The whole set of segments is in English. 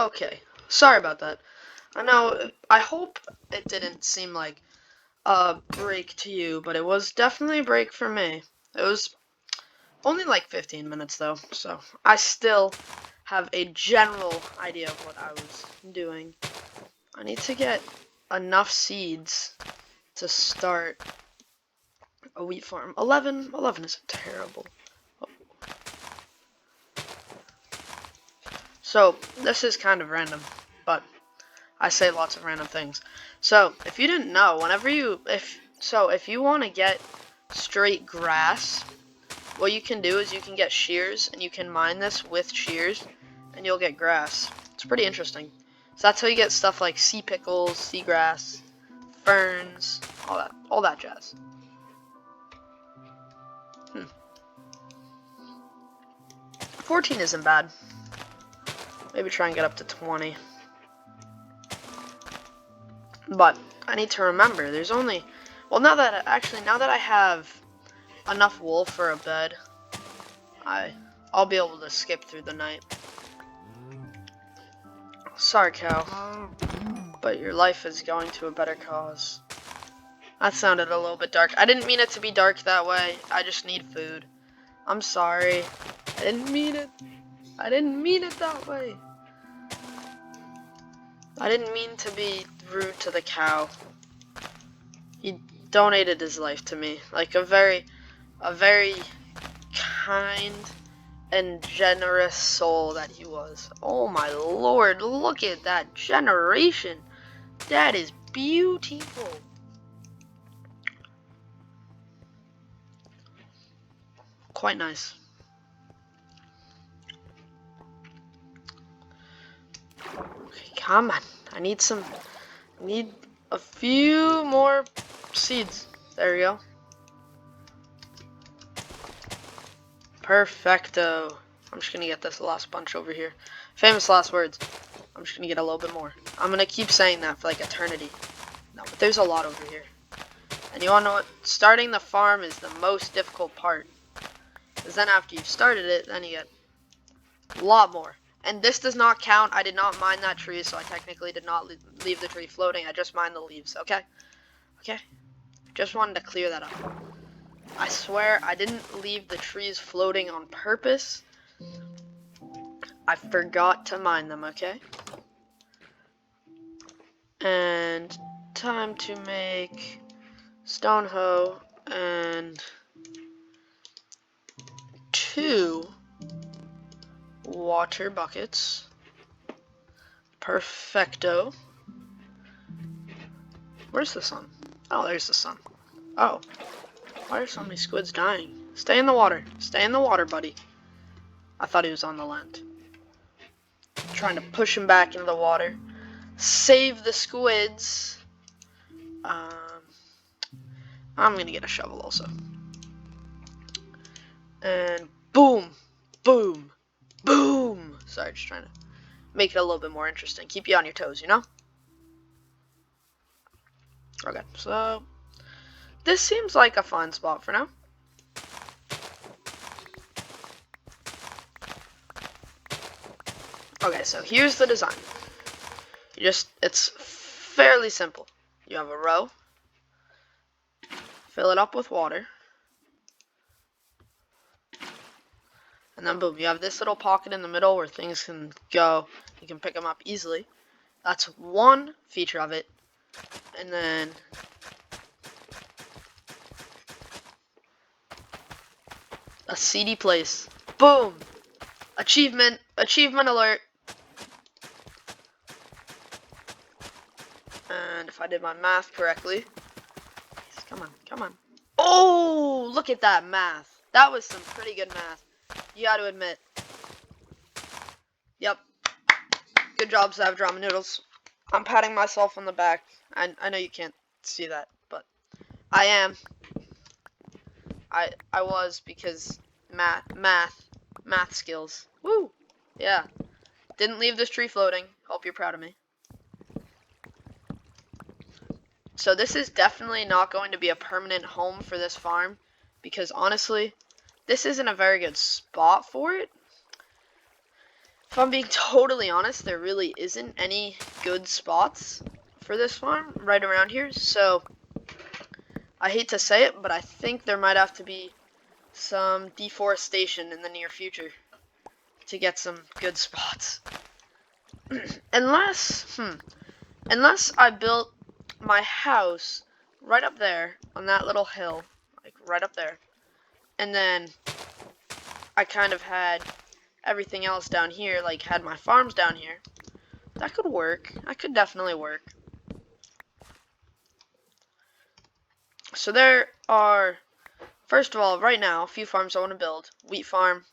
Okay, sorry about that. I hope it didn't seem like a break to you, but it was definitely a break for me. It was only like 15 minutes though, so I still have a general idea of what I was doing. I need to get enough seeds to start a wheat farm. 11 isn't terrible. So, this is kind of random, but I say lots of random things. So, if you didn't know, if you want to get straight grass, what you can do is you can get shears, and you can mine this with shears, and you'll get grass. It's pretty interesting. So that's how you get stuff like sea pickles, seagrass, ferns, all that jazz. 14 isn't bad. Maybe try and get up to 20. But I need to remember, there's only, well, now that I have enough wool for a bed, I'll be able to skip through the night. Sorry, cow, but your life is going to a better cause. That sounded a little bit dark. I didn't mean it to be dark that way. I just need food. I'm sorry. I didn't mean it. I didn't mean it that way. I didn't mean to be rude to the cow. He donated his life to me, like a very kind and generous soul that he was. Oh my lord, look at that generation. That is beautiful. Quite nice. Okay, come on. I need a few more seeds. There you go. Perfecto. I'm just gonna get this last bunch over here. Famous last words. I'm just gonna get a little bit more. I'm gonna keep saying that for like eternity. No, but there's a lot over here. And you wanna know what? Starting the farm is the most difficult part. Because then after you've started it, then you get a lot more. And this does not count. I did not mine that tree, so I technically did not leave the tree floating. I just mined the leaves, okay? Okay? Just wanted to clear that up. I swear I didn't leave the trees floating on purpose. I forgot to mine them, okay? And time to make stone hoe and 2 water buckets. Perfecto. Where's the sun? Oh, there's the sun. Oh, why are so many squids dying? Stay in the water. Stay in the water, buddy. I thought he was on the land. Trying to push him back into the water. Save the squids. I'm gonna get a shovel also. And boom, boom, boom. Sorry, just trying to make it a little bit more interesting. Keep you on your toes, you know? Okay, so this seems like a fun spot for now. Okay, so here's the design. It's fairly simple. You have a row, fill it up with water, and then boom, you have this little pocket in the middle where things can go. You can pick them up easily. That's one feature of it. And then a seedy place. Boom! Achievement alert. And if I did my math correctly, come on. Oh, look at that math. That was some pretty good math. You got to admit. Yep. Good job, Savage Ramen Noodles. I'm patting myself on the back. I know you can't see that, but I am. I was, because math skills. Woo! Yeah. Didn't leave this tree floating. Hope you're proud of me. So this is definitely not going to be a permanent home for this farm, because honestly, this isn't a very good spot for it. If I'm being totally honest, there really isn't any good spots for this farm right around here, so I hate to say it, but I think there might have to be some deforestation in the near future to get some good spots. unless I built my house right up there on that little hill, like right up there, and then I kind of had everything else down here, like had my farms down here. That could work. That could definitely work. So there are, first of all, right now, a few farms I want to build. Wheat farm,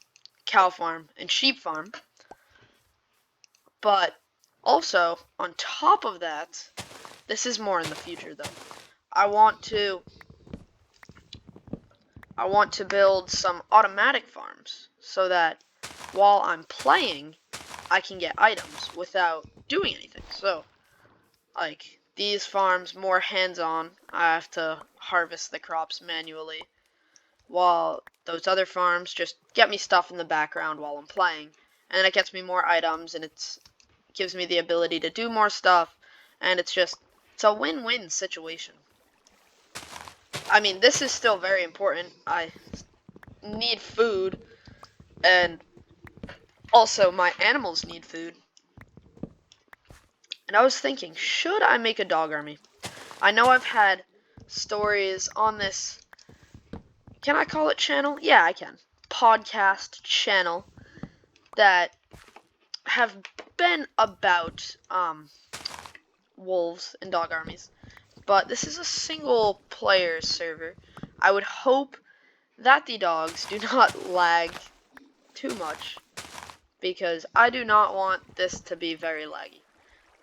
cow farm, and sheep farm. But also, on top of that, this is more in the future though. I want to build some automatic farms so that while I'm playing, I can get items without doing anything. So, like, these farms, more hands-on. I have to harvest the crops manually, while those other farms just get me stuff in the background while I'm playing. And it gets me more items, and it gives me the ability to do more stuff, and it's a win-win situation. I mean, this is still very important. I need food, and also my animals need food. And I was thinking, should I make a dog army? I know I've had stories on this, can I call it channel? Yeah, I can. Podcast channel that have been about wolves and dog armies. But this is a single player server. I would hope that the dogs do not lag too much, because I do not want this to be very laggy.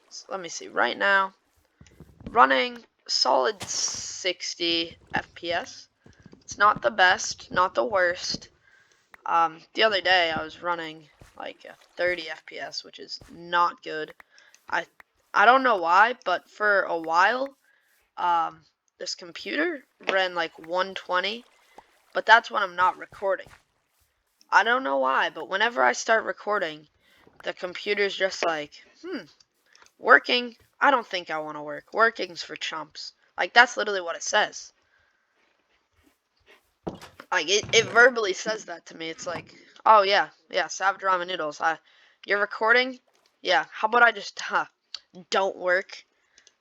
So let me see. Right now, running solid 60 FPS. It's not the best, not the worst. The other day I was running like 30 FPS, which is not good. I don't know why, but for a while, this computer ran like 120, but that's when I'm not recording. I don't know why, but whenever I start recording, the computer's just like, working? I don't think I want to work. Working's for chumps. Like, that's literally what it says. Like, it verbally says that to me. It's like, oh yeah, Savage Ramen Noodles. You're recording? Yeah, how about I just, don't work?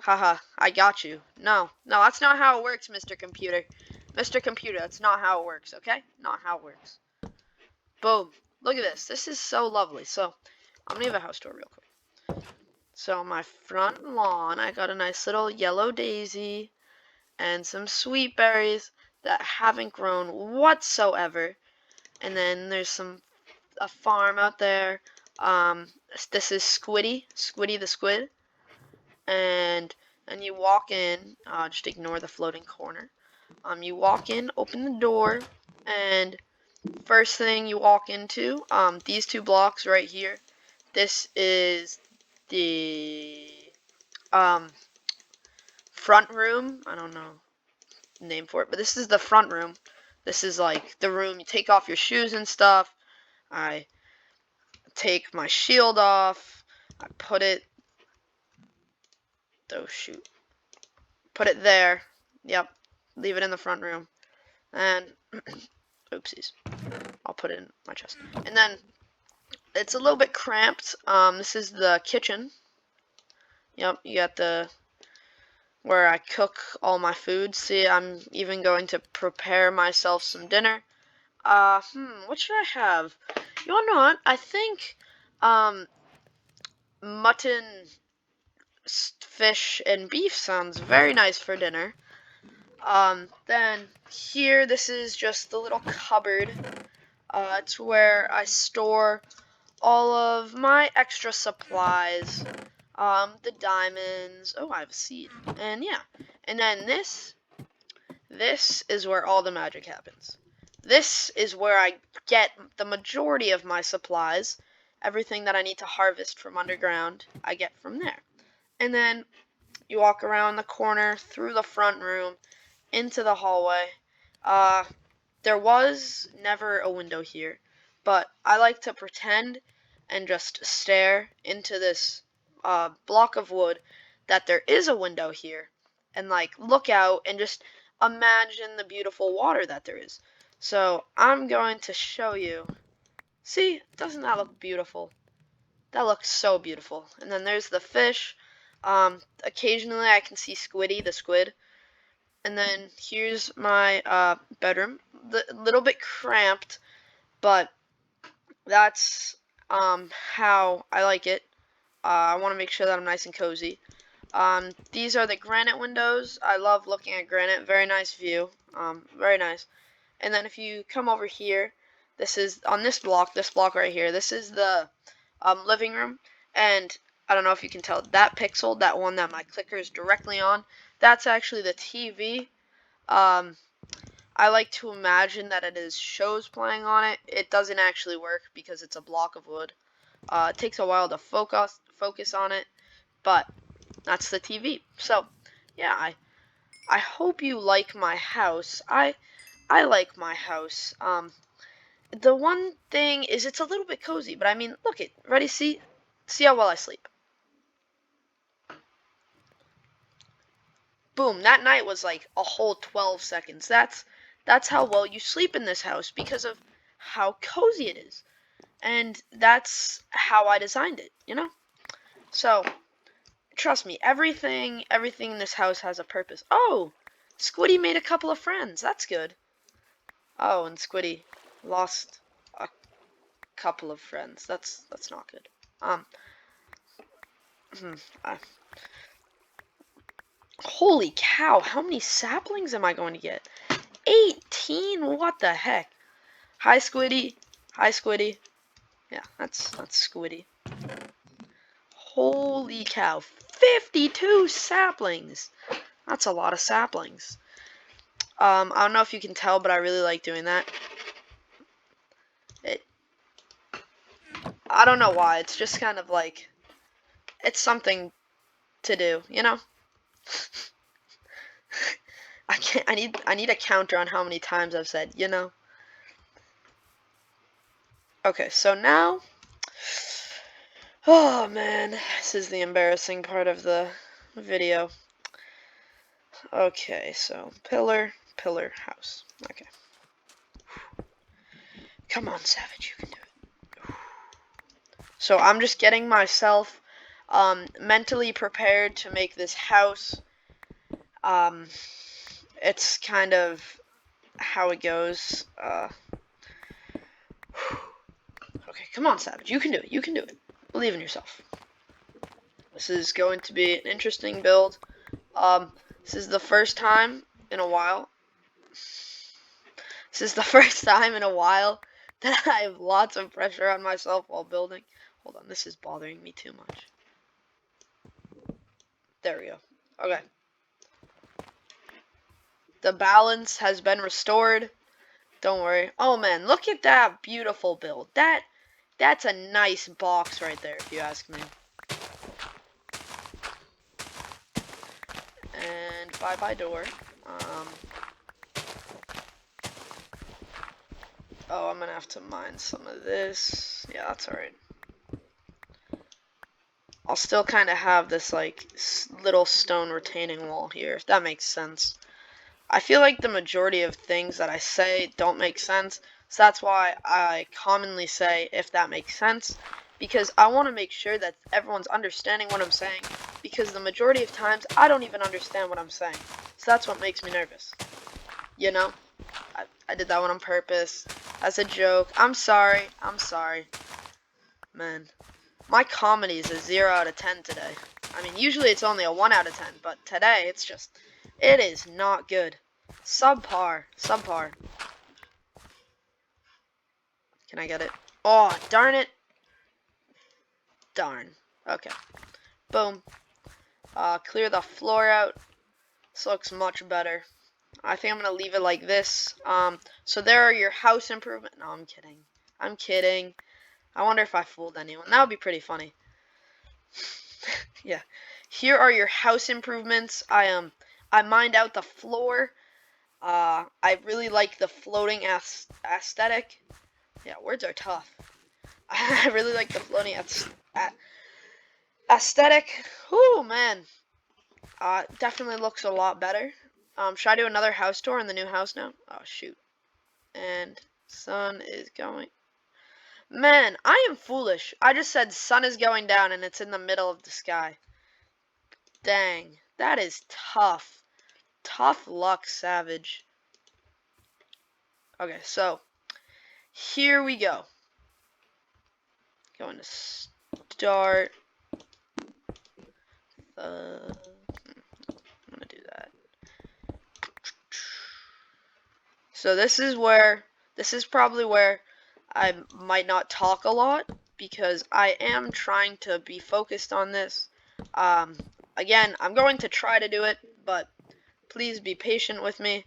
Haha, I got you. No, that's not how it works, Mr. Computer. Mr. Computer, that's not how it works, okay? Not how it works. Boom. Look at this. This is so lovely. So, I'm gonna give a house tour real quick. So, my front lawn, I got a nice little yellow daisy and some sweet berries that haven't grown whatsoever. And then there's a farm out there. This is Squiddy the squid. And you walk in, just ignore the floating corner. You walk in, open the door, and first thing you walk into, these two blocks right here, this is the front room. I don't know the name for it, but this is the front room. This is like the room you take off your shoes and stuff. I take my shield off. I put it, oh shoot, put it there. Yep, leave it in the front room. And oopsies, I'll put it in my chest. And then it's a little bit cramped. This is the kitchen. Yep, you got where I cook all my food. See, I'm even going to prepare myself some dinner. What should I have? You wanna know what? I think, mutton, fish, and beef sounds very nice for dinner. Then here, this is just the little cupboard. It's where I store all of my extra supplies, the diamonds. Oh, I have a seed. And yeah, and then this is where all the magic happens. This is where I get the majority of my supplies. Everything that I need to harvest from underground, I get from there. And then you walk around the corner, through the front room, into the hallway. There was never a window here, but I like to pretend and just stare into this block of wood that there is a window here, and like look out and just imagine the beautiful water that there is. So I'm going to show you. See, doesn't that look beautiful? That looks so beautiful. And then there's the fish. Occasionally I can see Squiddy, the squid. And then here's my bedroom. A little bit cramped, but that's how I like it. I want to make sure that I'm nice and cozy. These are the granite windows. I love looking at granite. Very nice view. Very nice. And then if you come over here, this is on this block right here. This is the living room. And I don't know if you can tell, that pixel, that one that my clicker is directly on, that's actually the TV. I like to imagine that it is shows playing on it. It doesn't actually work because it's a block of wood. It takes a while to focus on it, but that's the TV. So, yeah, I hope you like my house. I like my house. The one thing is it's a little bit cozy, but I mean, look it. Ready? See how well I sleep. Boom, that night was like a whole 12 seconds. That's how well you sleep in this house because of how cozy it is. And that's how I designed it, you know? So, trust me, everything in this house has a purpose. Oh, Squiddy made a couple of friends. That's good. Oh, and Squiddy lost a couple of friends. That's not good. Holy cow, how many saplings am I going to get? 18? What the heck? Hi, Squiddy. Hi, Squiddy. Yeah, that's Squiddy. Holy cow, 52 saplings. That's a lot of saplings. I don't know if you can tell, but I really like doing that. I don't know why. It's just kind of like, it's something to do, you know? I need a counter on how many times I've said, you know? Okay, so now, oh man, this is the embarrassing part of the video. Okay, so pillar, house. Okay. Come on, Savage, you can do it. So I'm just getting myself mentally prepared to make this house. It's kind of how it goes. Okay, come on, Savage. You can do it. You can do it. Believe in yourself. This is going to be an interesting build. This is the first time in a while. This is the first time in a while that I have lots of pressure on myself while building. Hold on, this is bothering me too much. There we go. Okay. The balance has been restored. Don't worry. Oh man, look at that beautiful build. That's a nice box right there, if you ask me. And bye-bye door. Oh, I'm gonna have to mine some of this. Yeah, that's alright. I'll still kind of have this, like, little stone retaining wall here, if that makes sense. I feel like the majority of things that I say don't make sense, so that's why I commonly say, if that makes sense, because I want to make sure that everyone's understanding what I'm saying, because the majority of times, I don't even understand what I'm saying, so that's what makes me nervous, you know? I did that one on purpose, as a joke. I'm sorry, man. My comedy is a 0 out of 10 today. I mean, usually it's only a 1 out of 10, but today it's just, it is not good. Subpar. Can I get it? Oh, darn it. Darn. Okay. Boom. Clear the floor out. This looks much better. I think I'm going to leave it like this. So there are your house improvements. No, I'm kidding. I wonder if I fooled anyone. That would be pretty funny. Yeah. Here are your house improvements. I mined out the floor. I really like the floating aesthetic. Yeah, words are tough. I really like the floating aesthetic. Oh man, definitely looks a lot better. Should I do another house tour in the new house now? Oh shoot. And sun is going. Man, I am foolish. I just said sun is going down and it's in the middle of the sky. Dang, that is tough. Tough luck, Savage. Okay, so here we go. Going to start. I'm gonna do that. So this is probably where I might not talk a lot because I am trying to be focused on this. Again, I'm going to try to do it, but please be patient with me.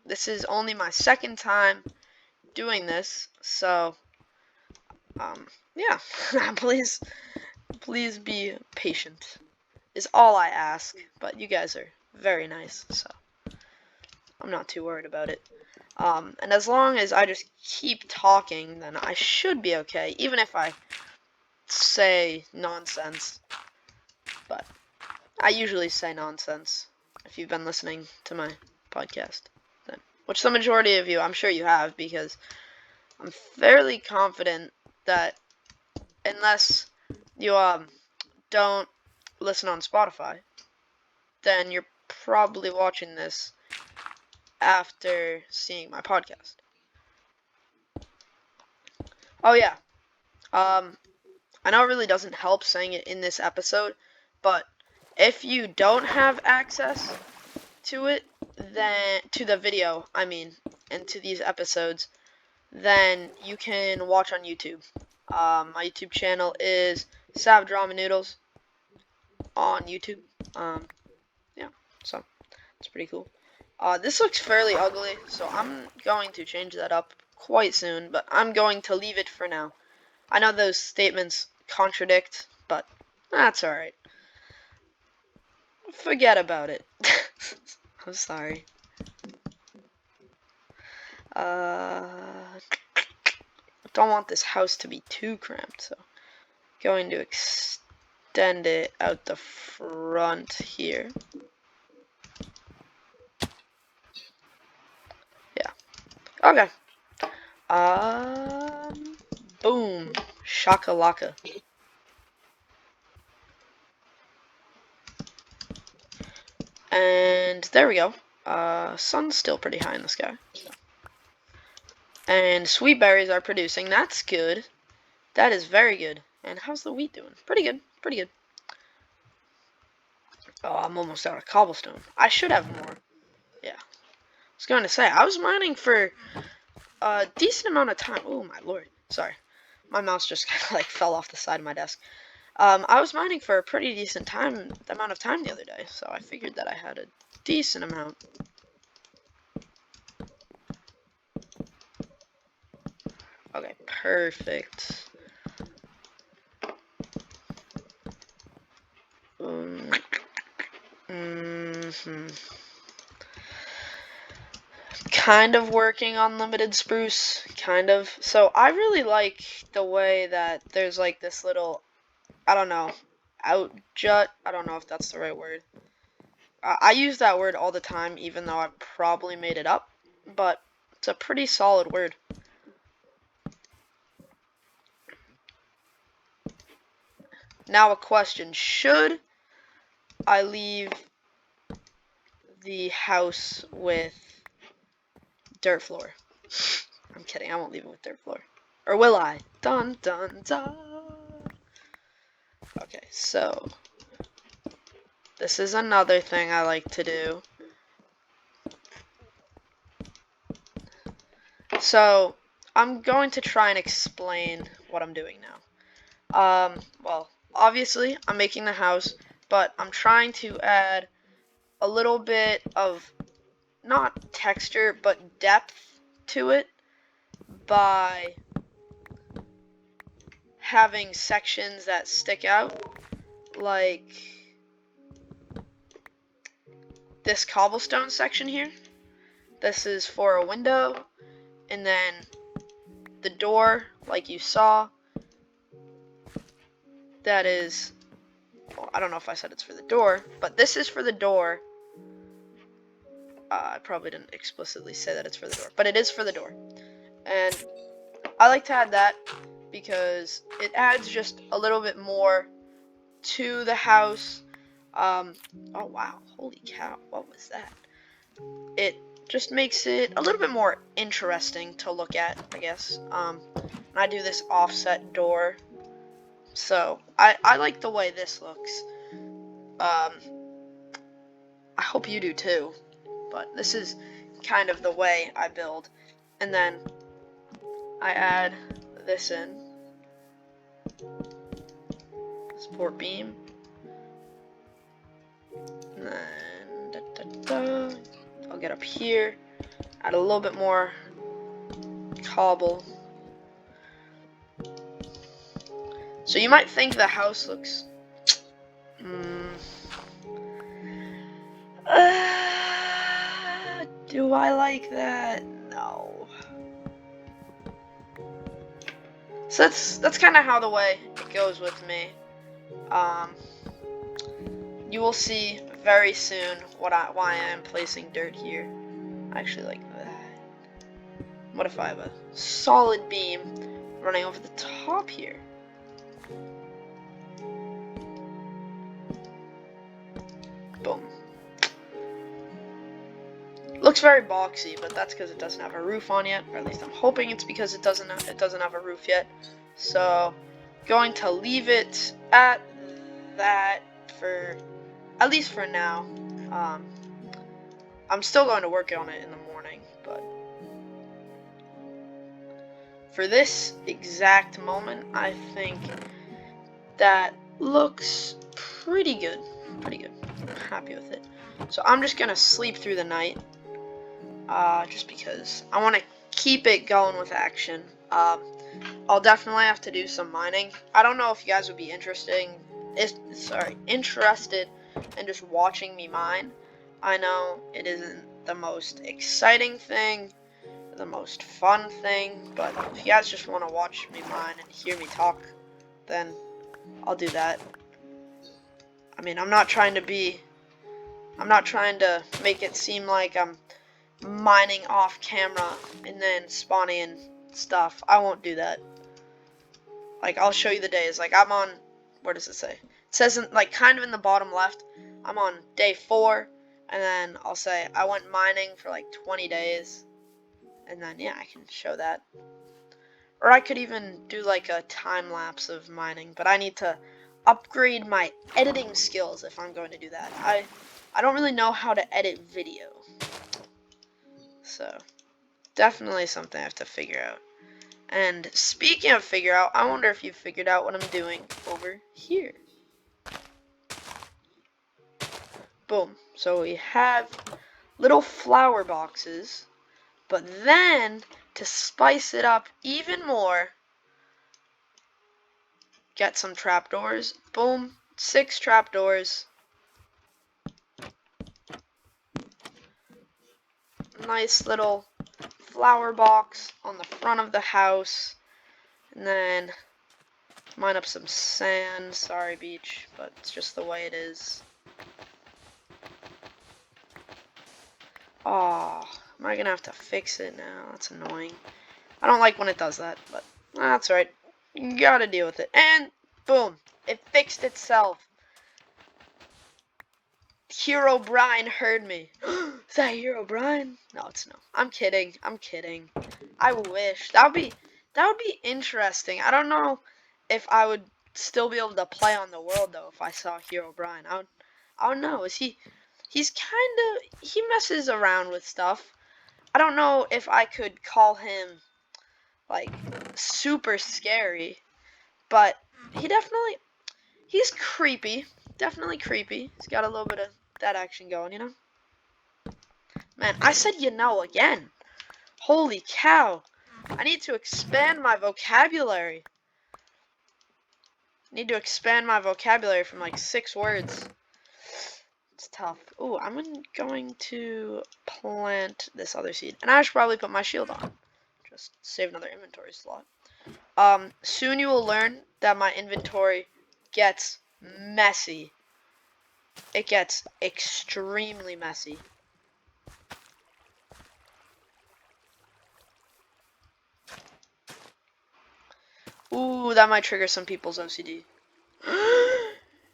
This is only my second time doing this, so yeah, please be patient is all I ask, but you guys are very nice, so I'm not too worried about it. And as long as I just keep talking, then I should be okay, even if I say nonsense. But I usually say nonsense if you've been listening to my podcast, then, which the majority of you, I'm sure you have, because I'm fairly confident that unless you don't listen on Spotify, then you're probably watching this after seeing my podcast. Oh yeah, I know it really doesn't help saying it in this episode, but if you don't have access to it, then to the video, I mean, and to these episodes, then you can watch on YouTube. My YouTube channel is Savage Ramen Noodles on YouTube. Yeah, so it's pretty cool. This looks fairly ugly, so I'm going to change that up quite soon, but I'm going to leave it for now. I know those statements contradict, but that's alright. Forget about it. I'm sorry. Don't want this house to be too cramped, so going to extend it out the front here. Yeah. Okay. Boom. Shakalaka. And there we go. Sun's still pretty high in the sky. So. And sweet berries are producing. That's good. That is very good. And how's the wheat doing? Pretty good. Pretty good. Oh, I'm almost out of cobblestone. I should have more. Yeah. I was going to say, I was mining for a decent amount of time. Oh, my lord. Sorry. My mouse just kind of like fell off the side of my desk. I was mining for a pretty decent amount of time the other day, so I figured that I had a decent amount. Okay, perfect. Kind of working on limited spruce, kind of. So I really like the way that there's like this little, I don't know, out jut. I don't know if that's the right word. I use that word all the time, even though I probably made it up, but it's a pretty solid word. Now a question, should I leave the house with dirt floor? I'm kidding, I won't leave it with dirt floor. Or will I? Dun dun dun. Okay, so this is another thing I like to do. So I'm going to try and explain what I'm doing now. Well, obviously I'm making the house, but I'm trying to add a little bit of not texture but depth to it by having sections that stick out, like this cobblestone section here. This is for a window, and then the door, like you saw, that is, well, I don't know if I said it's for the door, but this is for the door. I probably didn't explicitly say that it's for the door, but it is for the door. And I like to add that because it adds just a little bit more to the house. Oh wow, holy cow, what was that? It just makes it a little bit more interesting to look at, I guess. And I do this offset door, so I like the way this looks. I hope you do too, but this is kind of the way I build. And then I add this in, support beam, and then I'll get up here, add a little bit more cobble. So you might think the house looks do I like that? No. So that's kind of how the way it goes with me. You will see very soon why I am placing dirt here. I actually like that. What if I have a solid beam running over the top here? Boom. Looks very boxy, but that's because it doesn't have a roof on yet, or at least I'm hoping it's because it doesn't have a roof yet. So, going to leave it at that for at least for now. I'm still going to work on it in the morning, but for this exact moment, I think that looks pretty good. Pretty good. I'm happy with it. So I'm just gonna sleep through the night. Just because I want to keep it going with action. I'll definitely have to do some mining. I don't know if you guys would be interested in just watching me mine. I know it isn't the most exciting thing, the most fun thing, but if you guys just want to watch me mine and hear me talk, then I'll do that. I mean, I'm not trying to make it seem like I'm mining off camera and then spawning in stuff. I won't do that. Like, I'll show you the days. Like, I'm on, where does it say? It says kind of in the bottom left, I'm on day 4, and then I'll say I went mining for like 20 days, and then yeah, I can show that. Or I could even do like a time lapse of mining, but I need to upgrade my editing skills if I'm going to do that. I don't really know how to edit video. So, definitely something I have to figure out. And speaking of figure out, I wonder if you've figured out what I'm doing over here. Boom. So we have little flower boxes, but then to spice it up even more, get some trapdoors. Boom. 6 trapdoors. Nice little flower box on the front of the house, and then mine up some sand. Sorry, beach, but it's just the way it is. Oh, am I gonna have to fix it now? That's annoying. I don't like when it does that, but that's right. You gotta deal with it. And boom, it fixed itself. Herobrine heard me. Is that Herobrine? No, it's no. I'm kidding. I'm kidding. I wish. That would be interesting. I don't know if I would still be able to play on the world though if I saw Herobrine. I don't know. He messes around with stuff. I don't know if I could call him like super scary, but he's creepy. Definitely creepy. He's got a little bit of that action going, you know? Man, I said again. Holy cow. I need to expand my vocabulary. I need to expand my vocabulary from like 6 words. It's tough. Ooh, I'm going to plant this other seed. And I should probably put my shield on. just save another inventory slot. Soon you will learn that my inventory gets messy. It gets extremely messy. Ooh, that might trigger some people's OCD.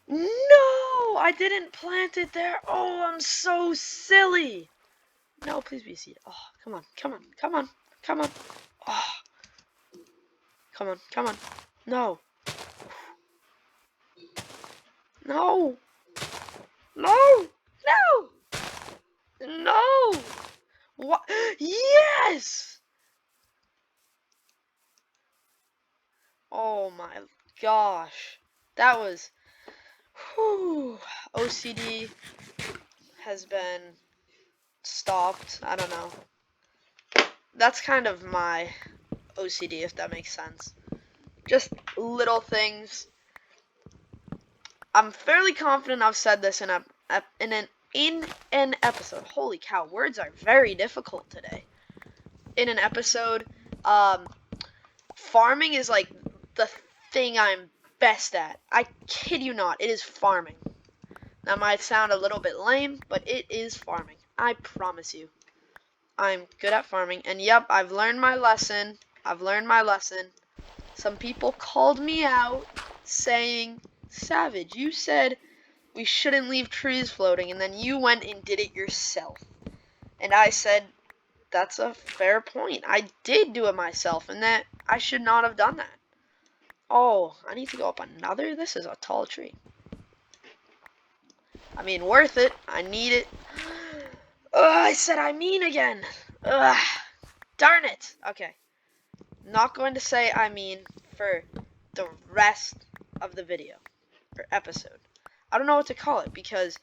No! I didn't plant it there. Oh, I'm so silly. No, please be a seed. Oh, come on, come on, come on, come on. Oh, come on, come on. No. No. No. No. No. What? Yes. Oh my gosh. That was. Whew. OCD has been stopped. I don't know. That's kind of my OCD, if that makes sense. Just little things. I'm fairly confident I've said this in an episode. Holy cow, words are very difficult today. In an episode, farming is like the thing I'm best at. I kid you not, it is farming. That might sound a little bit lame, but it is farming. I promise you. I'm good at farming, and yep, I've learned my lesson. Some people called me out saying, Savage, you said we shouldn't leave trees floating, and then you went and did it yourself. And I said, that's a fair point. I did do it myself, and that I should not have done that. Oh, I need to go up another? This is a tall tree. I mean, worth it. I need it. I said I mean again. Ugh, darn it. Okay. Not going to say I mean for the rest of the video or episode. I don't know what to call it because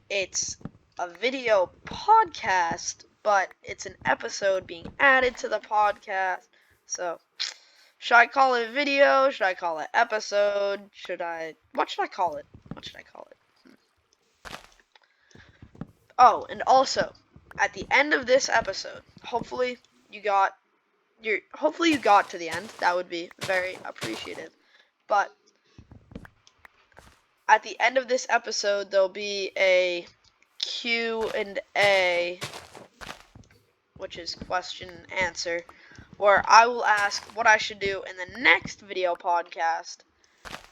it's a video podcast, but it's an episode being added to the podcast. So, should I call it video? Should I call it episode? What should I call it? Oh, and also, at the end of this episode, hopefully you got to the end. That would be very appreciative. But at the end of this episode, there'll be a Q&A, which is question and answer, where I will ask what I should do in the next video podcast,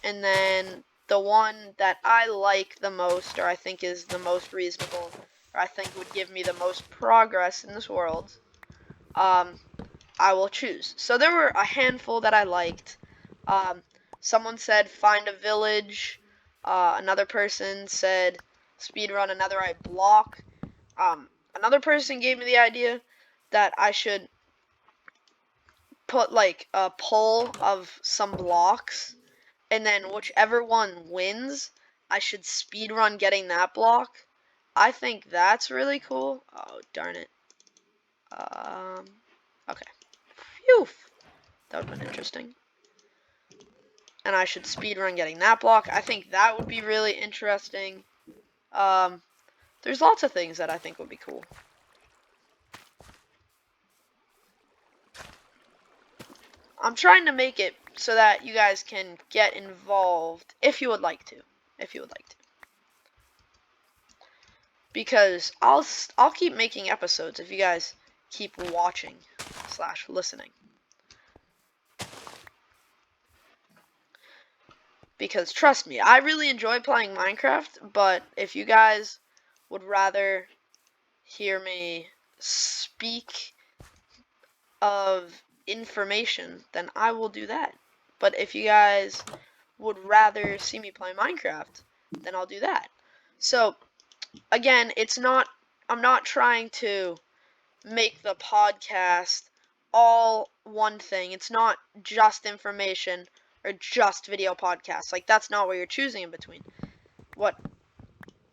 and then the one that I like the most, or I think is the most reasonable, or I think would give me the most progress in this world, I will choose. So there were a handful that I liked. Someone said find a village. Another person said speedrun a netherite block. Another person gave me the idea that I should put like a poll of some blocks, and then whichever one wins, I should speedrun getting that block. I think that's really cool. Oh, darn it. Okay. Phew. That would have been interesting. And I should speedrun getting that block. I think that would be really interesting. There's lots of things that I think would be cool. I'm trying to make it so that you guys can get involved if you would like to. Because I'll keep making episodes if you guys keep watching / listening. Because trust me, I really enjoy playing Minecraft, but if you guys would rather hear me speak of information, then I will do that. But if you guys would rather see me play Minecraft, then I'll do that. So, again, I'm not trying to make the podcast all one thing. It's not just information or just video podcasts. Like, that's not what you're choosing in between. What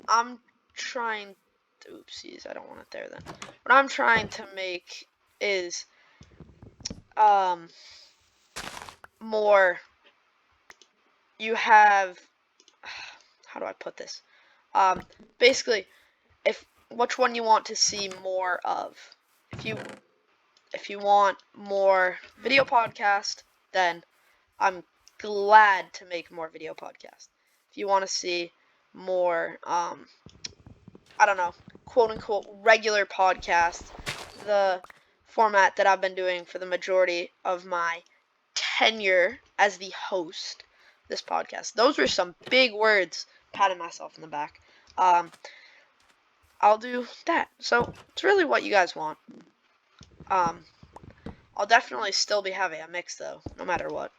I'm trying oopsies, I don't want it there then. What I'm trying to make is more, you have, how do I put this? Basically, which one you want to see more of. if you want more video podcast, then I'm glad to make more video podcast. If you want to see more, I don't know, quote unquote regular podcast, the format that I've been doing for the majority of my tenure as the host of this podcast. Those were some big words, patting myself in the back. I'll do that. So it's really what you guys want. I'll definitely still be having a mix though, no matter what.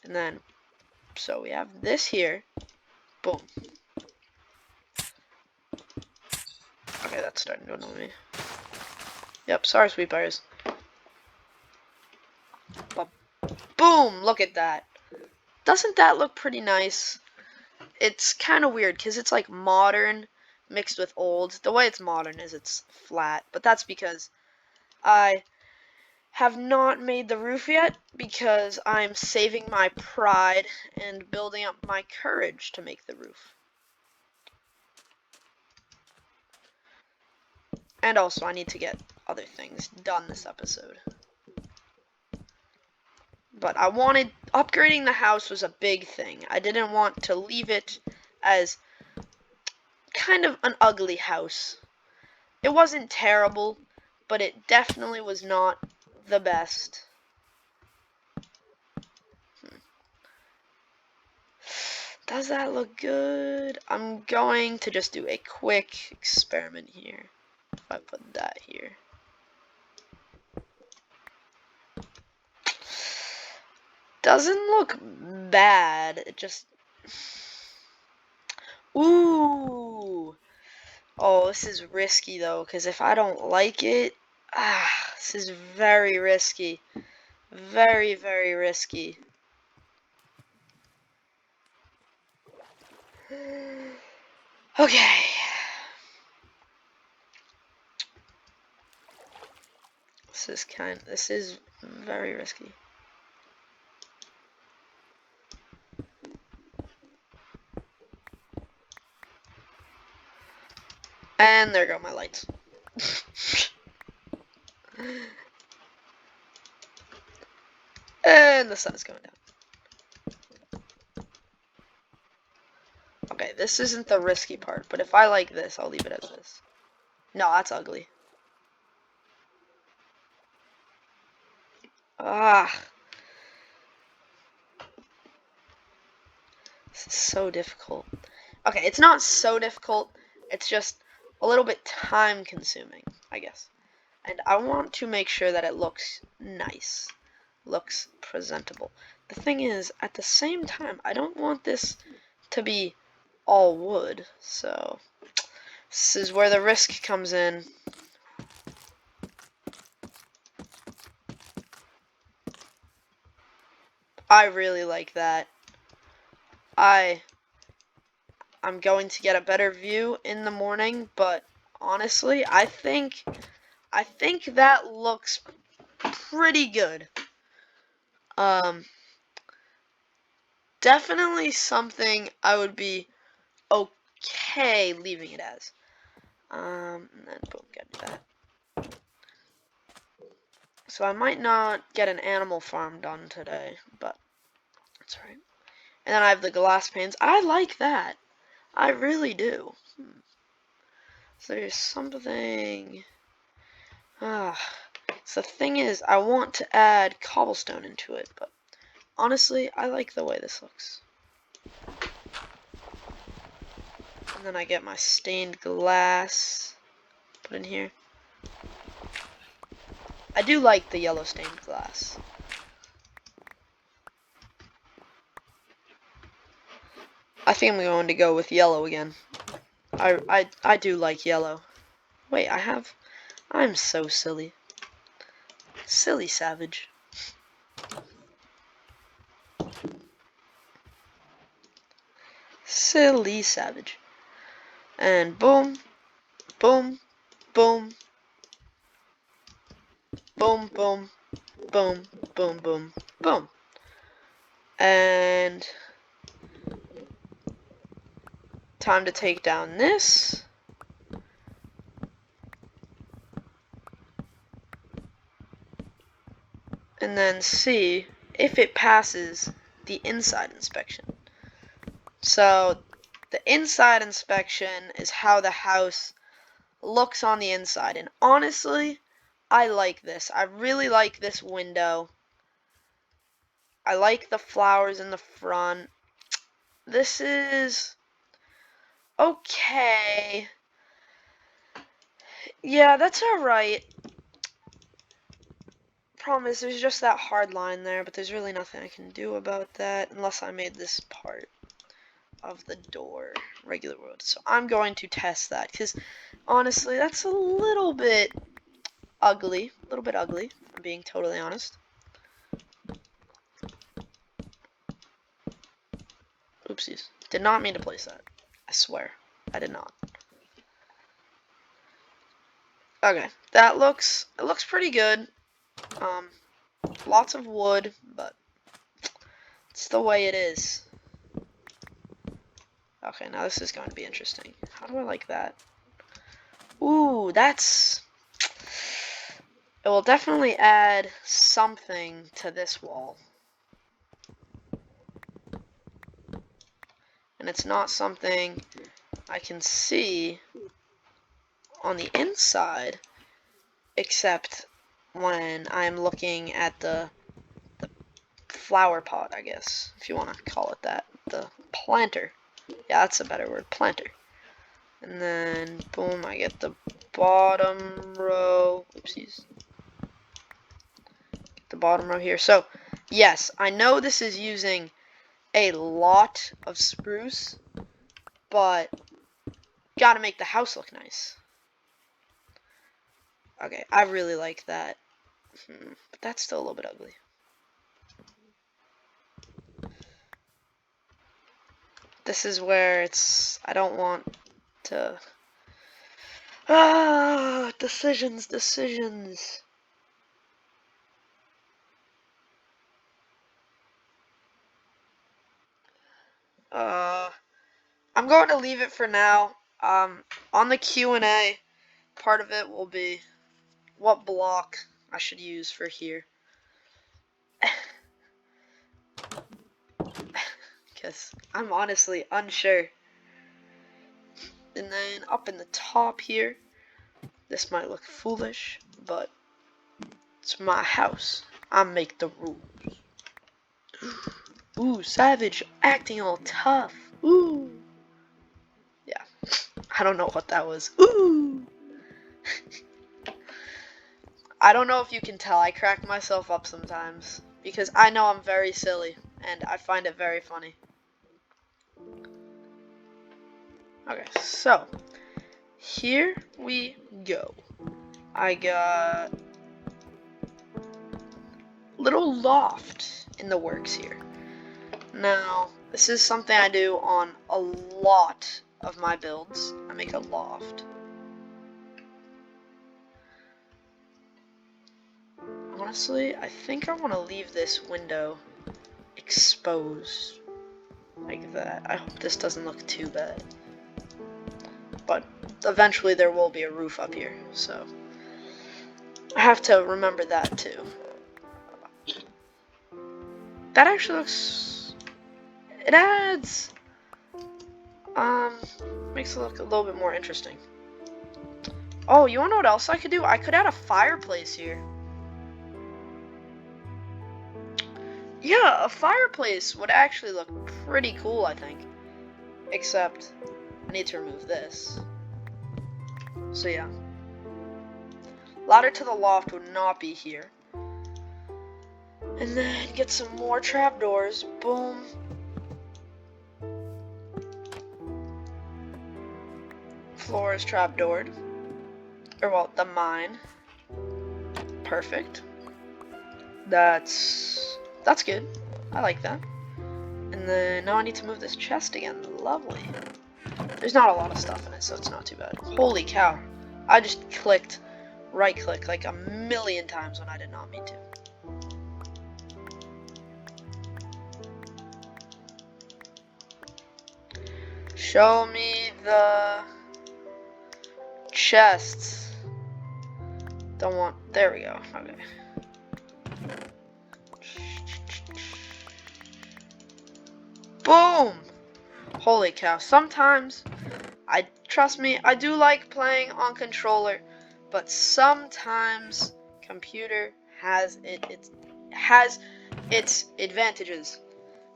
And then, so we have this here. Boom. Okay, that's starting to annoy me. Yep, sorry, sweet bears. But boom, look at that. Doesn't that look pretty nice? It's kind of weird because it's like modern mixed with old. The way it's modern is it's flat, but that's because I have not made the roof yet because I'm saving my pride and building up my courage to make the roof. And also I need to get other things done this episode. But I wanted, upgrading the house was a big thing. I didn't want to leave it as kind of an ugly house. It wasn't terrible, but it definitely was not the best. Does that look good? I'm going to just do a quick experiment here. If I put that here. Doesn't look bad. It just... Ooh! Oh, this is risky though, because if I don't like it... this is very risky. Very, very risky. Okay. This is very risky. And there go my lights. And the sun is going down. Okay, this isn't the risky part, but if I like this, I'll leave it as this. No, that's ugly. This is so difficult. Okay, it's not so difficult. It's just a little bit time consuming, I guess. And I want to make sure that it looks nice. Looks presentable. The thing is, at the same time, I don't want this to be all wood. So, this is where the risk comes in. I really like that. I'm going to get a better view in the morning, but honestly, I think that looks pretty good. Definitely something I would be okay leaving it as. And then boom, get that. So I might not get an animal farm done today, but that's alright. And then I have the glass panes. I like that. I really do. So there's something... So the thing is, I want to add cobblestone into it, but honestly, I like the way this looks. And then I get my stained glass put in here. I do like the yellow stained glass. I think I'm going to go with yellow again. I do like yellow. Wait, I'm so silly. Silly savage. Silly savage. And boom, boom, boom, boom, boom, boom, boom, boom, boom. And time to take down this. and then see if it passes the inside inspection. So the inside inspection is how the house looks on the inside, and honestly, I like this. I really like this window. I like the flowers in the front. This is okay. Yeah, that's alright. Problem is, there's just that hard line there, but there's really nothing I can do about that unless I made this part of the door regular wood. So I'm going to test that, because honestly, that's a little bit ugly. A little bit ugly, if I'm being totally honest. Oopsies. Did not mean to place that. I swear. I did not. Okay. It looks pretty good. Lots of wood, but it's the way it is. Okay, now this is going to be interesting. How do I like that? Ooh, that's... It will definitely add something to this wall. And it's not something I can see on the inside, except when I'm looking at the flower pot, I guess, if you want to call it that. The planter. Yeah, that's a better word, planter. And then, boom, I get the bottom row. Oopsies. The bottom row here. So, yes, I know this is using a lot of spruce, but gotta make the house look nice. Okay, I really like that. But that's still a little bit ugly. This is where it's... I don't want to... Decisions. I'm going to leave it for now. On the Q&A, part of it will be what block I should use for here. Because I'm honestly unsure. And then up in the top here, this might look foolish, but it's my house. I make the rules. Ooh, savage, acting all tough. Ooh. Yeah, I don't know what that was. Ooh. I don't know if you can tell, I crack myself up sometimes, because I know I'm very silly, and I find it very funny. Okay, so, here we go. I got little loft in the works here. Now, this is something I do on a lot of my builds. I make a loft. Honestly, I think I want to leave this window exposed like that. I hope this doesn't look too bad. But eventually there will be a roof up here, so I have to remember that too. That actually looks... It adds... makes it look a little bit more interesting. Oh, you wanna know what else I could do? I could add a fireplace here. Yeah, a fireplace would actually look pretty cool, I think. Except, I need to remove this. So yeah. Ladder to the loft would not be here. And then get some more trapdoors. Boom. Floor is trapdoored. Or, well, the mine. Perfect. That's good. I like that. And then now I need to move this chest again. Lovely. There's not a lot of stuff in it, so it's not too bad. Holy cow. I just clicked right click like a million times when I did not mean to. Show me the chests. Don't want... There we go. Okay. Boom! Holy cow. Sometimes, trust me, I do like playing on controller, but sometimes computer has its advantages.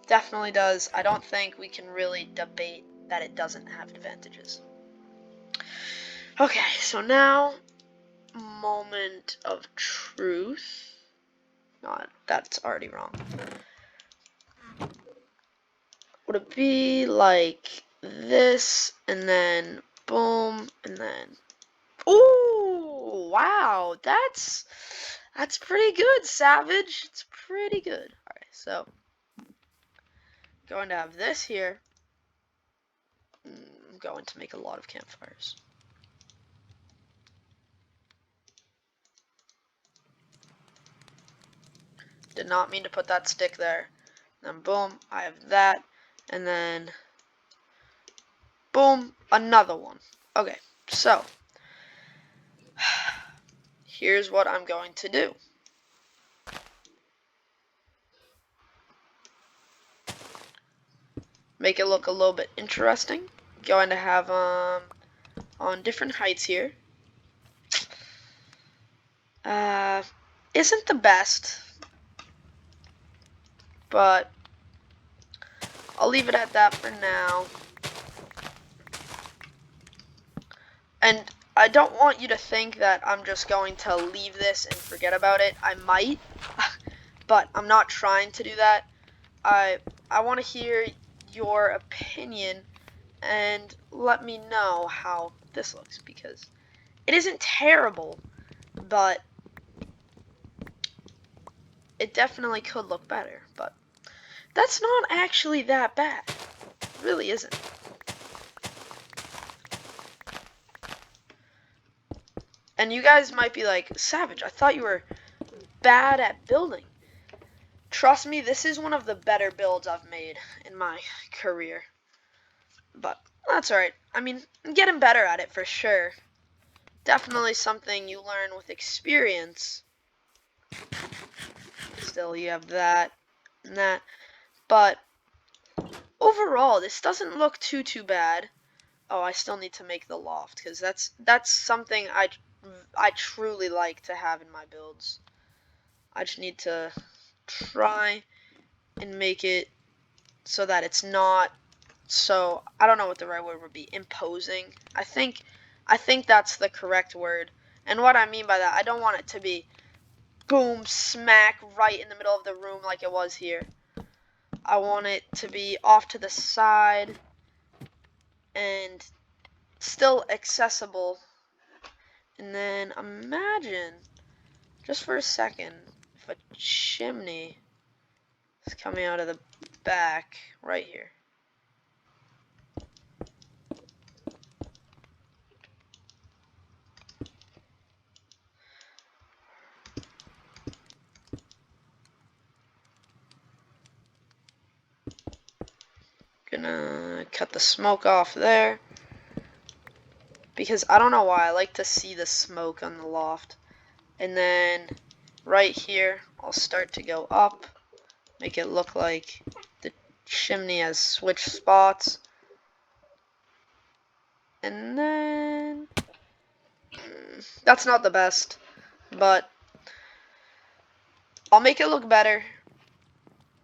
Definitely does. I don't think we can really debate that it doesn't have advantages. Okay, so now, moment of truth. No, that's already wrong. Would it be like this, and then boom, and then ooh, wow, that's pretty good, Savage. It's pretty good. All right, so going to have this here. I'm going to make a lot of campfires. Did not mean to put that stick there. Then boom, I have that, and then boom, another one. Okay, so here's what I'm going to do. Make it look a little bit interesting. Going to have on different heights here. Isn't the best, but I'll leave it at that for now. And I don't want you to think that I'm just going to leave this and forget about it. I might, but I'm not trying to do that. I want to hear your opinion and let me know how this looks, because it isn't terrible, but it definitely could look better. But that's not actually that bad. It really isn't. And you guys might be like, Savage, I thought you were bad at building. Trust me, this is one of the better builds I've made in my career. But that's alright. I mean, I'm getting better at it for sure. Definitely something you learn with experience. Still, you have that and that. But overall, this doesn't look too bad. Oh, I still need to make the loft, because that's something I truly like to have in my builds. I just need to try and make it so that it's not so, I don't know what the right word would be, imposing. I think that's the correct word. And what I mean by that, I don't want it to be boom, smack, right in the middle of the room like it was here. I want it to be off to the side and still accessible. And then imagine, just for a second, if a chimney is coming out of the back right here. Gonna cut the smoke off there, because I don't know why I like to see the smoke on the loft. And then right here, I'll start to go up, make it look like the chimney has switched spots. And then that's not the best, but I'll make it look better.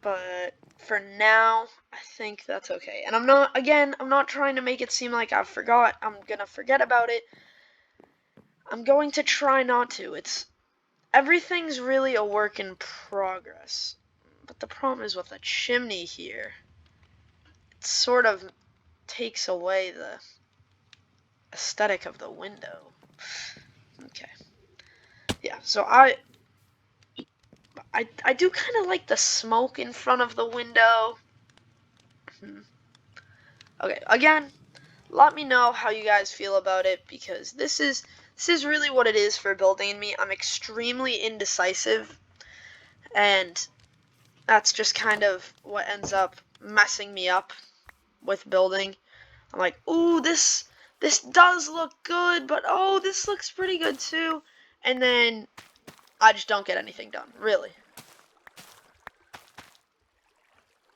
But for now, I think that's okay. And I'm not trying to make it seem like I'm gonna forget about it. I'm going to try not to. Everything's really a work in progress. But the problem is with the chimney here, it sort of takes away the aesthetic of the window. Okay. Yeah, so I do kind of like the smoke in front of the window. Okay, again, let me know how you guys feel about it, because this is really what it is for building me. I'm extremely indecisive, and that's just kind of what ends up messing me up with building. I'm like, ooh, this does look good, but oh, this looks pretty good too. And then I just don't get anything done, really.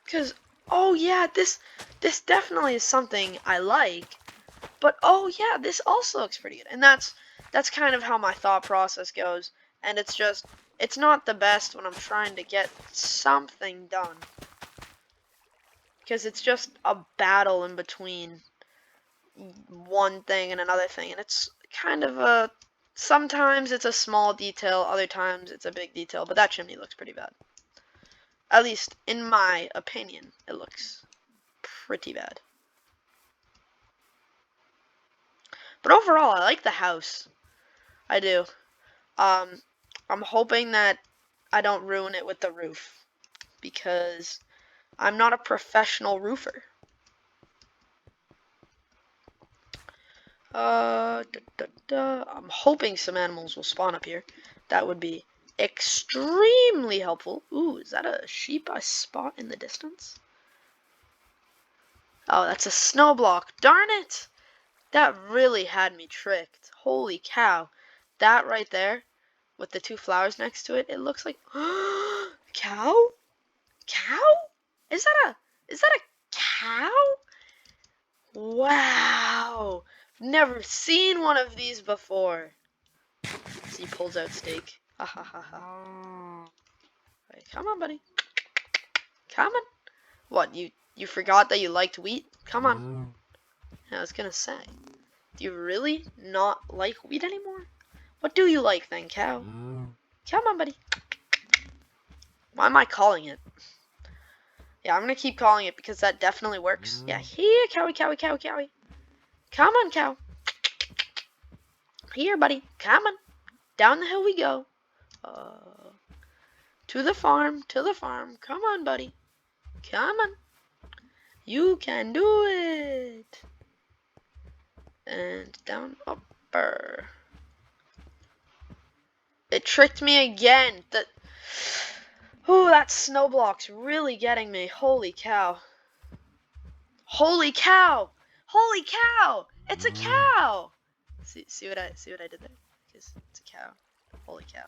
Because Oh yeah, this definitely is something I like. But oh yeah, this also looks pretty good. And that's kind of how my thought process goes. And it's not the best when I'm trying to get something done. Because it's just a battle in between one thing and another thing. And it's kind of a sometimes it's a small detail, other times it's a big detail, but that chimney looks pretty bad. At least in my opinion, it looks pretty bad. But overall, I like the house. I do. I'm hoping that I don't ruin it with the roof because I'm not a professional roofer. I'm hoping some animals will spawn up here. That would be extremely helpful. Ooh, is that a sheep I spot in the distance? Oh, that's a snow block. Darn it! That really had me tricked. Holy cow. That right there with the two flowers next to it, it looks like cow? Cow? Is that a cow? Wow. Never seen one of these before. So he pulls out steak. Ha ha ha ha. Right, come on, buddy. Come on. What, you forgot that you liked wheat? Come on. I was gonna say. Do you really not like wheat anymore? What do you like then, cow? Come on, buddy. Why am I calling it? Yeah, I'm gonna keep calling it because that definitely works. Yeah, here, cowie, cowie, cowie, cowie. Come on, cow. Here, buddy. Come on. Down the hill we go. To the farm, to the farm. Come on, buddy. Come on. You can do it. And down upper. It tricked me again. That snow block's really getting me. Holy cow. Holy cow! Holy cow! It's a cow! See what I did there? Because it's a cow. Holy cow.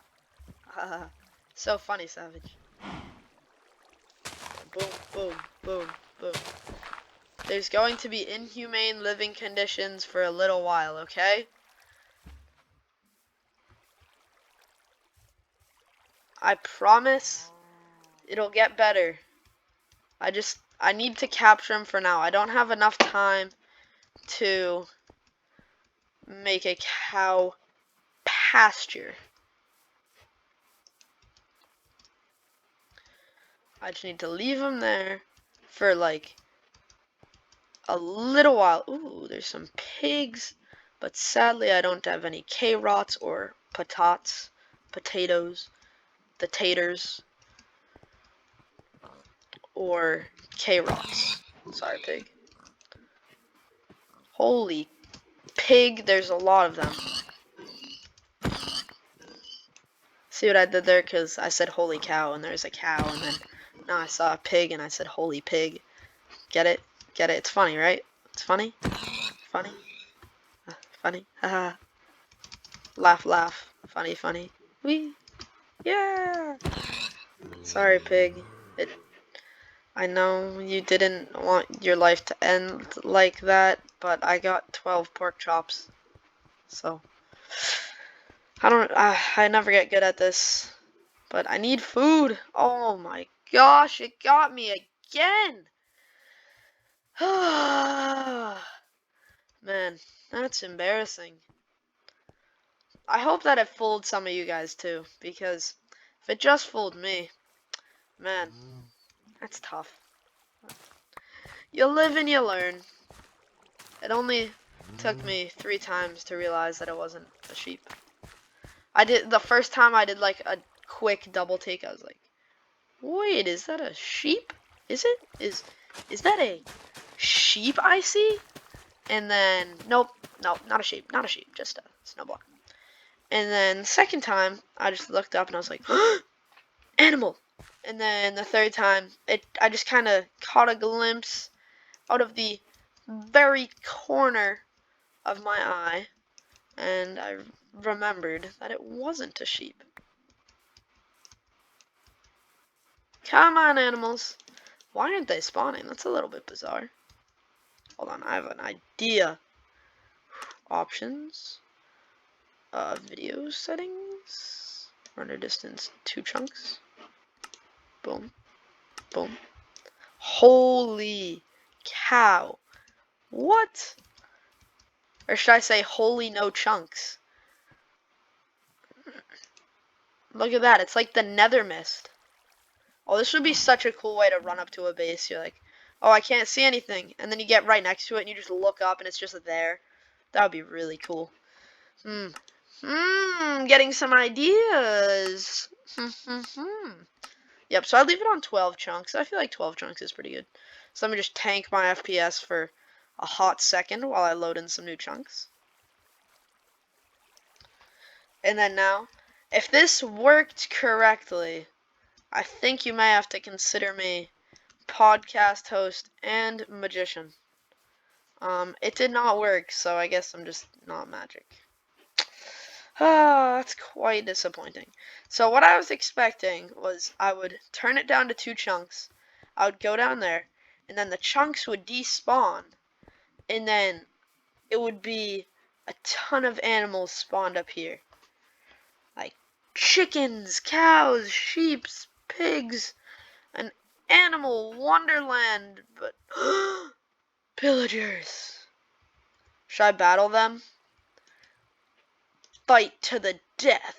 So funny, Savage. Boom, boom, boom, boom. There's going to be inhumane living conditions for a little while, okay? I promise it'll get better. I need to capture him for now. I don't have enough time to make a cow pasture. I just need to leave him there for like a little while. Ooh, there's some pigs, but sadly I don't have any carrots or potatoes, the taters, or carrots. Sorry, pig. Holy pig, there's a lot of them. See what I did there? Because I said holy cow, and there's a cow, and then now I saw a pig, and I said holy pig. Get it? Get it? It's funny, right? It's funny? Funny? Funny? Haha. Laugh, laugh. Funny, funny. Wee. Yeah! Sorry, pig. I know you didn't want your life to end like that, but I got 12 pork chops. So, I never get good at this. But I need food. Oh my gosh, it got me again. Man, that's embarrassing. I hope that it fooled some of you guys too, because if it just fooled me, man, that's tough. You live and you learn. It only took me 3 times to realize that it wasn't a sheep. The first time I did like a quick double take, I was like, wait, is that a sheep? Is it? Is that a sheep I see? And then, nope, not a sheep, just a snow block. And then the second time, I just looked up and I was like, animal. And then the third time, I just kind of caught a glimpse out of the very corner of my eye, and I remembered that it wasn't a sheep. Come on, animals. Why aren't they spawning? That's a little bit bizarre. Hold on, I have an idea. Options. Video settings. Render distance 2 chunks. Boom. Boom. Holy cow. What? Or should I say holy no chunks? Look at that. It's like the nether mist. Oh, this would be such a cool way to run up to a base. You're like, oh, I can't see anything. And then you get right next to it and you just look up and it's just there. That would be really cool. Getting some ideas. Yep, so I'd leave it on 12 chunks. I feel like 12 chunks is pretty good. So let me just tank my FPS for a hot second while I load in some new chunks. And then now, if this worked correctly, I think you may have to consider me podcast host and magician. It did not work, so I guess I'm just not magic. Ah, that's quite disappointing. So what I was expecting was I would turn it down to 2 chunks. I would go down there, and then the chunks would despawn, and then it would be a ton of animals spawned up here. Like chickens, cows, sheep, pigs, an animal wonderland, but pillagers. Should I battle them? Fight to the death.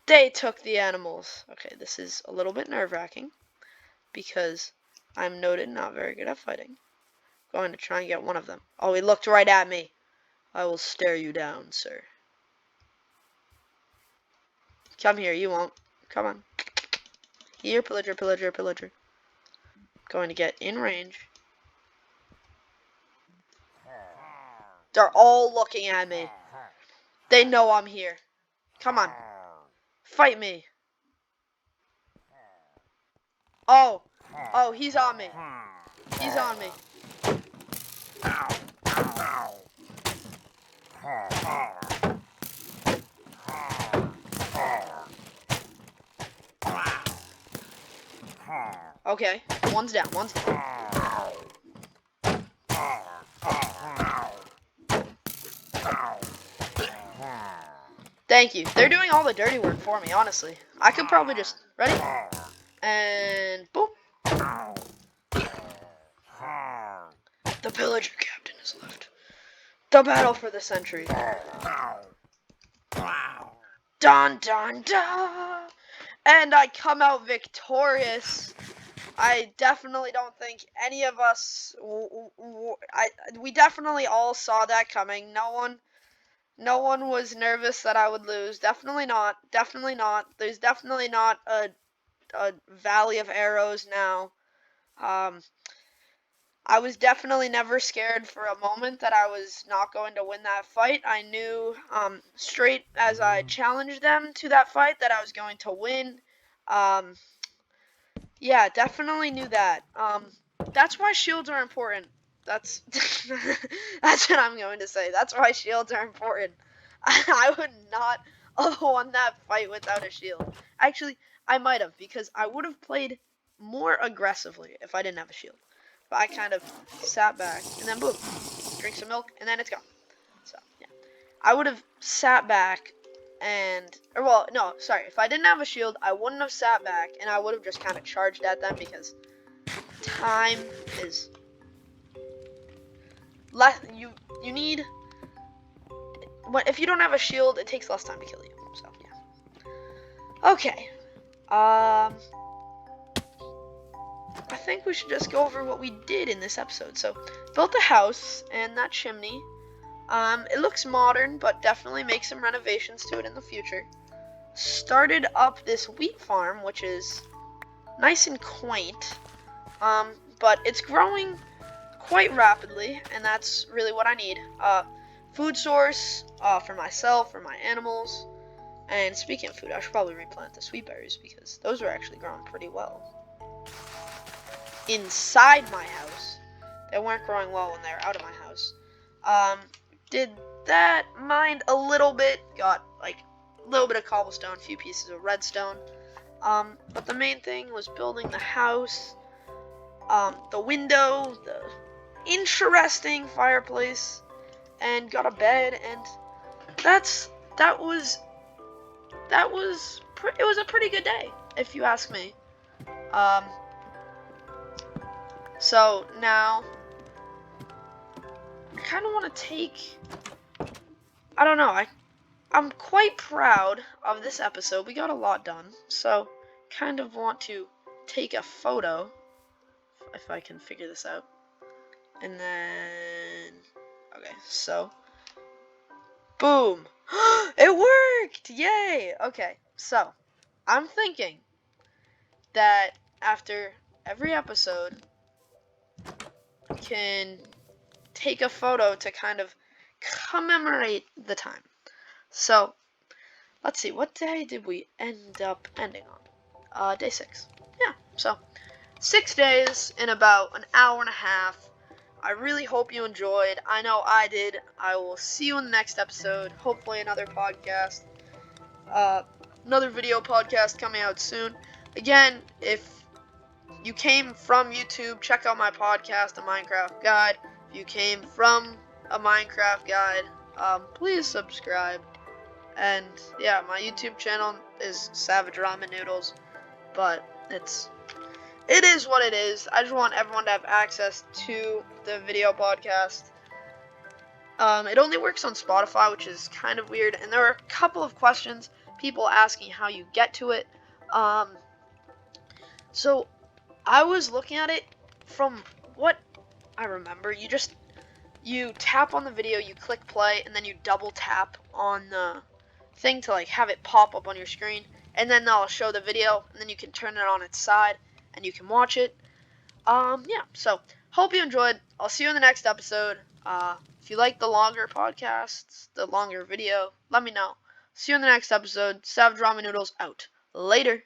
They took the animals. Okay, this is a little bit nerve-wracking because I'm noted not very good at fighting. Going to try and get one of them. Oh, he looked right at me. I will stare you down, sir. Come here, you won't. Come on. Here, pillager, pillager, pillager. Going to get in range. They're all looking at me. They know I'm here. Come on. Fight me. Oh. Oh, he's on me. He's on me. Okay. One's down. One's down. Thank you. They're doing all the dirty work for me, honestly. I could probably just... Ready? And... boop. The pillager captain is left. The battle for the century. Dun dun dun! And I come out victorious. I definitely don't think any of us... we definitely all saw that coming. No one was nervous that I would lose. Definitely not. Definitely not. There's definitely not a valley of arrows now. I was definitely never scared for a moment that I was not going to win that fight. I knew straight as I challenged them to that fight that I was going to win. Yeah, definitely knew that. That's why shields are important. That's that's what I'm going to say. That's why shields are important. I would not have won that fight without a shield. Actually, I might have, because I would have played more aggressively if I didn't have a shield. But I kind of sat back, and then boom, drink some milk, and then it's gone. So, yeah. I would have sat back if I didn't have a shield, I wouldn't have sat back, and I would have just kind of charged at them, because time is... You need... If you don't have a shield, it takes less time to kill you. So, yeah. Okay. I think we should just go over what we did in this episode. So, built a house and that chimney. It looks modern, but definitely make some renovations to it in the future. Started up this wheat farm, which is nice and quaint. But it's growing quite rapidly, and that's really what I need. Food source for myself, for my animals. And speaking of food, I should probably replant the sweet berries because those are actually growing pretty well. Inside my house. They weren't growing well when they were out of my house. Did that, mined a little bit, got like a little bit of cobblestone, a few pieces of redstone, But the main thing was building the house, the window, the interesting fireplace, and got a bed, and that was it was a pretty good day, if you ask me. So now I kind of want to take, I don't know, I'm quite proud of this episode. We got a lot done, so kind of want to take a photo, if I can figure this out. And then, okay, so, boom. It worked! Yay! Okay, so, I'm thinking that after every episode, we can take a photo to kind of commemorate the time. So, let's see, what day did we end up ending on? Day 6. Yeah, so 6 days in about an hour and a half. I really hope you enjoyed. I know I did. I will see you in the next episode. Hopefully another podcast. Another video podcast coming out soon. Again, if you came from YouTube, check out my podcast, A Minecraft Guide. If you came from a Minecraft Guide, please subscribe. And yeah, my YouTube channel is Savage Ramen Noodles, but it is what it is. I just want everyone to have access to the video podcast. It only works on Spotify, which is kind of weird, and there are a couple of questions, people asking how you get to it. So I was looking at it from what I remember. You tap on the video, you click play, and then you double tap on the thing to like have it pop up on your screen, and then they'll show the video, and then you can turn it on its side and you can watch it. Yeah, so hope you enjoyed. I'll see you in the next episode. If you like the longer podcasts, the longer video, let me know. See you in the next episode. Savage Ramen Noodles out. Later.